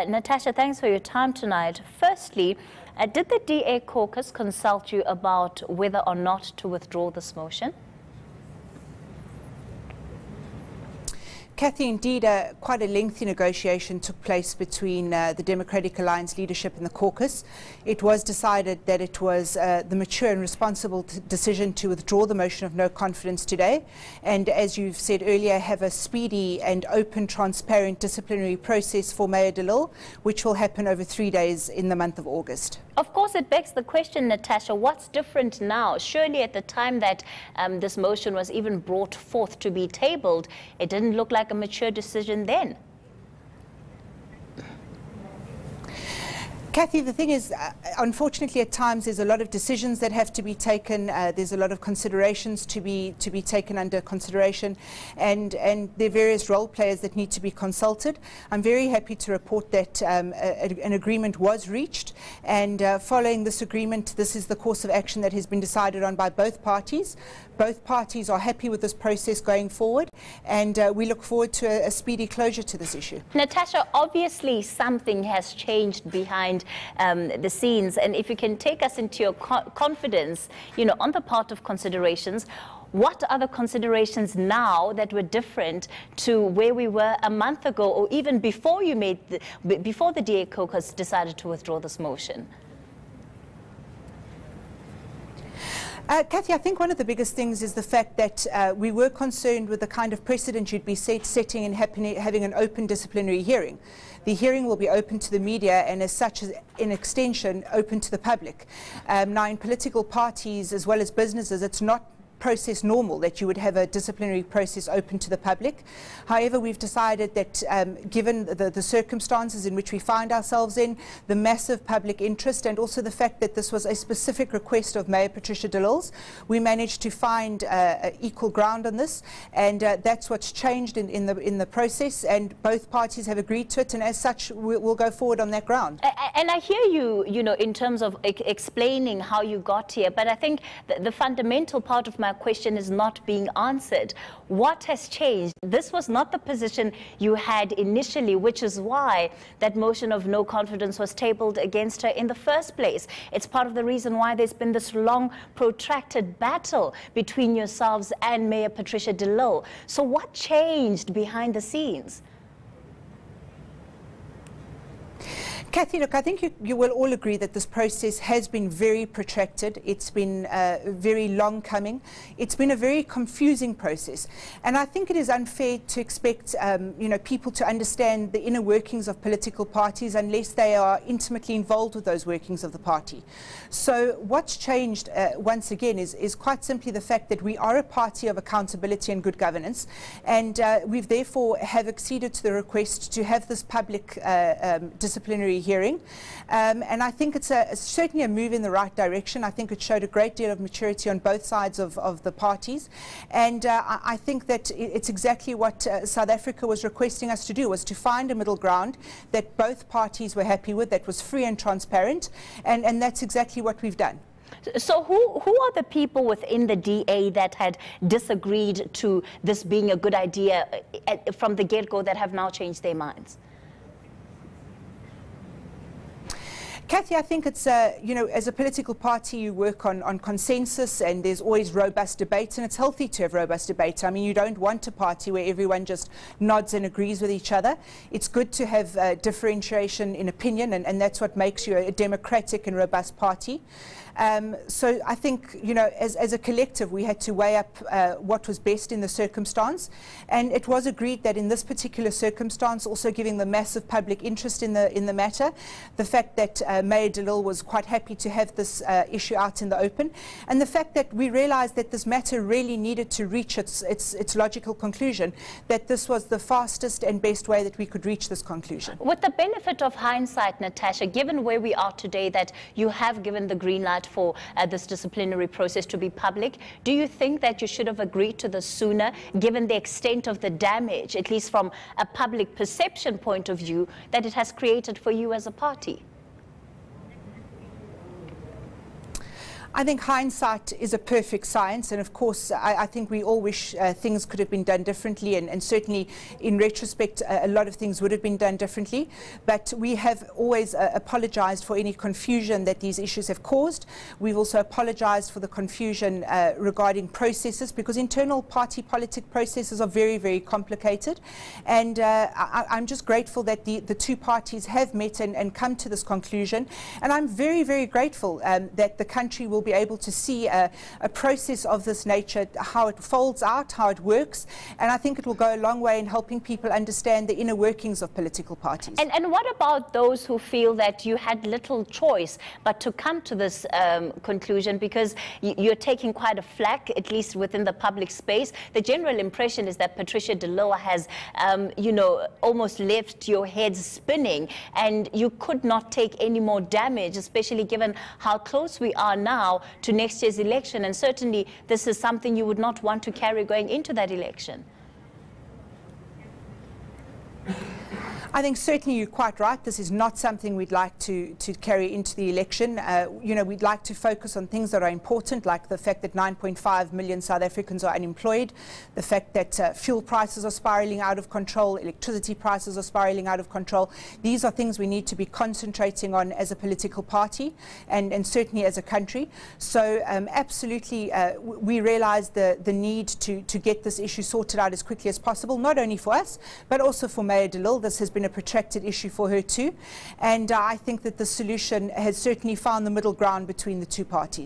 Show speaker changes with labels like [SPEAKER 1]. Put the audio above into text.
[SPEAKER 1] Natasha, thanks for your time tonight. Firstly, did the DA caucus consult you about whether or not to withdraw this motion?
[SPEAKER 2] Cathy, indeed, quite a lengthy negotiation took place between the Democratic Alliance leadership and the caucus. It was decided that it was the mature and responsible decision to withdraw the motion of no confidence today, and as you've said earlier, have a speedy and open, transparent disciplinary process for Mayor de Lille, which will happen over 3 days in the month of August.
[SPEAKER 1] Of course, it begs the question, Natasha, what's different now? Surely at the time that this motion was even brought forth to be tabled, it didn't look like a mature decision then.
[SPEAKER 2] Cathy, the thing is, unfortunately, at times there's a lot of decisions that have to be taken. There's a lot of considerations to be taken under consideration, and there are various role players that need to be consulted. I'm very happy to report that an agreement was reached, and following this agreement, this is the course of action that has been decided on by both parties. Both parties are happy with this process going forward, and we look forward to a speedy closure to this issue.
[SPEAKER 1] Natasha, obviously something has changed behind the scenes, and if you can take us into your confidence, on the part of considerations, what are the considerations now that were different to where we were a month ago, or even before before the DA caucus decided to withdraw this motion?
[SPEAKER 2] Cathy, I think one of the biggest things is the fact that we were concerned with the kind of precedent you'd be setting and having an open disciplinary hearing. The hearing will be open to the media and as such, in extension, open to the public. Now, in political parties as well as businesses, it's not process normal that you would have a disciplinary process open to the public. However, we've decided that given the circumstances in which we find ourselves in, the massive public interest, and also the fact that this was a specific request of Mayor Patricia de Lille's, we managed to find equal ground on this, and that's what's changed in the process, and both parties have agreed to it, and as such we'll go forward on that ground.
[SPEAKER 1] And I hear you, in terms of explaining how you got here, but I think the fundamental part of my question is not being answered. What has changed? This was not the position you had initially, which is why that motion of no confidence was tabled against her in the first place. It's part of the reason why there's been this long, protracted battle between yourselves and Mayor Patricia de Lille. So what changed behind the scenes?
[SPEAKER 2] Cathy, look, I think you will all agree that this process has been very protracted. It's been very long coming. It's been a very confusing process. And I think it is unfair to expect people to understand the inner workings of political parties unless they are intimately involved with those workings of the party. So what's changed, once again, is quite simply the fact that we are a party of accountability and good governance. And we've therefore have acceded to the request to have this public disciplinary hearing, and I think it's certainly a move in the right direction. I think it showed a great deal of maturity on both sides of the parties, and I think that it's exactly what South Africa was requesting us to do, was to find a middle ground that both parties were happy with, that was free and transparent, and that's exactly what we've done.
[SPEAKER 1] So who are the people within the DA that had disagreed to this being a good idea from the get-go that have now changed their minds?
[SPEAKER 2] Cathy, I think it's, as a political party, you work on consensus, and there's always robust debate, and it's healthy to have robust debate. I mean, you don't want a party where everyone just nods and agrees with each other. It's good to have differentiation in opinion, and that's what makes you a democratic and robust party. So I think, as a collective, we had to weigh up what was best in the circumstance, and it was agreed that in this particular circumstance, also giving the massive public interest in the matter, the fact that Mayor de Lille was quite happy to have this issue out in the open, and the fact that we realized that this matter really needed to reach its logical conclusion, that this was the fastest and best way that we could reach this conclusion.
[SPEAKER 1] With the benefit of hindsight, Natasha, given where we are today, that you have given the green light for this disciplinary process to be public, do you think that you should have agreed to this sooner, given the extent of the damage, at least from a public perception point of view, that it has created for you as a party?
[SPEAKER 2] I think hindsight is a perfect science, and of course I think we all wish things could have been done differently, and certainly in retrospect a lot of things would have been done differently, but we have always apologized for any confusion that these issues have caused. We've also apologized for the confusion regarding processes, because internal party politic processes are very, very complicated, and I'm just grateful that the two parties have met and come to this conclusion, and I'm very, very grateful that the country will be able to see a process of this nature, how it folds out, how it works, and I think it will go a long way in helping people understand the inner workings of political parties.
[SPEAKER 1] And what about those who feel that you had little choice but to come to this conclusion, because you're taking quite a flack, at least within the public space? The general impression is that Patricia de Lille has, you know, almost left your head spinning, and you could not take any more damage, especially given how close we are now to next year's election, and certainly this is something you would not want to carry going into that election.
[SPEAKER 2] I think certainly you're quite right. This is not something we'd like to carry into the election. You know, we'd like to focus on things that are important, like the fact that 9.5 million South Africans are unemployed, the fact that fuel prices are spiraling out of control, electricity prices are spiraling out of control. These are things we need to be concentrating on as a political party, and certainly as a country. So absolutely, we realise the need to get this issue sorted out as quickly as possible, not only for us, but also for Mayor de Lille. This has been a protracted issue for her too, and I think that the solution has certainly found the middle ground between the two parties.